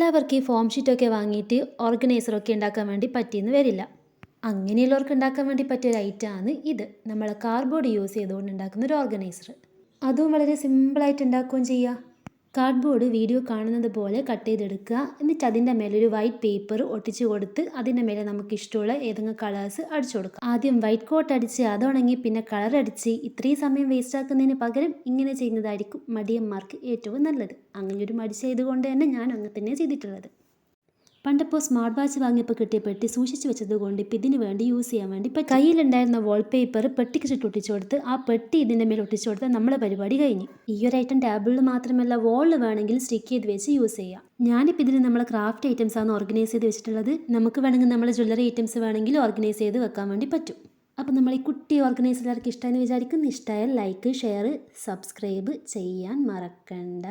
എല്ലാവർക്കും ഈ ഫോം ഷീറ്റൊക്കെ വാങ്ങിയിട്ട് ഓർഗനൈസറൊക്കെ ഉണ്ടാക്കാൻ വേണ്ടി പറ്റിയെന്ന് വരില്ല. അങ്ങനെയുള്ളവർക്ക് ഉണ്ടാക്കാൻ വേണ്ടി പറ്റിയ ഒരു ഐറ്റമാണ് ഇത്. നമ്മൾ കാർഡ്ബോർഡ് യൂസ് ചെയ്തുകൊണ്ട് ഉണ്ടാക്കുന്ന ഒരു ഓർഗനൈസർ. അതും വളരെ സിമ്പിളായിട്ട് ഉണ്ടാക്കുകയും ചെയ്യുക. കാർഡ്ബോർഡ് വീഡിയോ കാണുന്നത് പോലെ കട്ട് ചെയ്തെടുക്കുക. എന്നിട്ട് അതിൻ്റെ മേലെ ഒരു വൈറ്റ് പേപ്പർ ഒട്ടിച്ച് കൊടുത്ത് അതിൻ്റെ മേലെ നമുക്ക് ഇഷ്ടമുള്ള ഏതെങ്കിലും കളേഴ്സ് അടിച്ചു കൊടുക്കുക. ആദ്യം വൈറ്റ് കോട്ട് അടിച്ച് അതുണങ്ങി പിന്നെ കളർ അടിച്ച് ഇത്രയും സമയം വേസ്റ്റ് ആക്കുന്നതിന് പകരം ഇങ്ങനെ ചെയ്യുന്നതായിരിക്കും മടിയന്മാർക്ക് ഏറ്റവും നല്ലത്. അങ്ങനെ ഒരു മടി ചെയ്തുകൊണ്ട് തന്നെ ഞാൻ അങ്ങനെ തന്നെ ചെയ്തിട്ടുള്ളത്. പണ്ടപ്പോൾ സ്മാർട്ട് വാച്ച് വാങ്ങിയപ്പോൾ കിട്ടിയ പെട്ടി സൂക്ഷിച്ച് വെച്ചത് കൊണ്ട് ഇപ്പം ഇതിന് വേണ്ടി യൂസ് ചെയ്യാൻ വേണ്ടി പറ്റും. കയ്യിലുണ്ടായിരുന്ന വാൾപേപ്പർ പെട്ടിക്ക് ചുറ്റും ഒട്ടിച്ചു കൊടുത്ത് ആ പെട്ടി ഇതിൻ്റെ മേലെ ഒട്ടിച്ചു കൊടുത്താൽ നമ്മളെ പരിപാടി കഴിഞ്ഞു. ഈ ഒരു ഐറ്റം ടേബിളിൽ മാത്രമല്ല വോളിൽ വേണമെങ്കിൽ സ്റ്റിക്ക് ചെയ്ത് വെച്ച് യൂസ് ചെയ്യാം. ഞാനിപ്പോൾ ഇതിൽ നമ്മളെ ക്രാഫ്റ്റ് ഐറ്റംസ് ആണ് ഓർഗനൈസ് ചെയ്ത് വെച്ചിട്ടുള്ളത്. നമുക്ക് വേണമെങ്കിൽ നമ്മളെ ജ്വല്ലറി ഐറ്റംസ് വേണമെങ്കിൽ ഓർഗനൈസ് ചെയ്ത് വെക്കാൻ വേണ്ടി പറ്റും. അപ്പോൾ നമ്മൾ ഈ കുട്ടി ഓർഗനൈസർ എല്ലാവർക്കും ഇഷ്ടമെന്ന് വിചാരിക്കുന്നു. ഇഷ്ടമായാൽ ലൈക്ക്, ഷെയർ, സബ്സ്ക്രൈബ് ചെയ്യാൻ മറക്കണ്ട.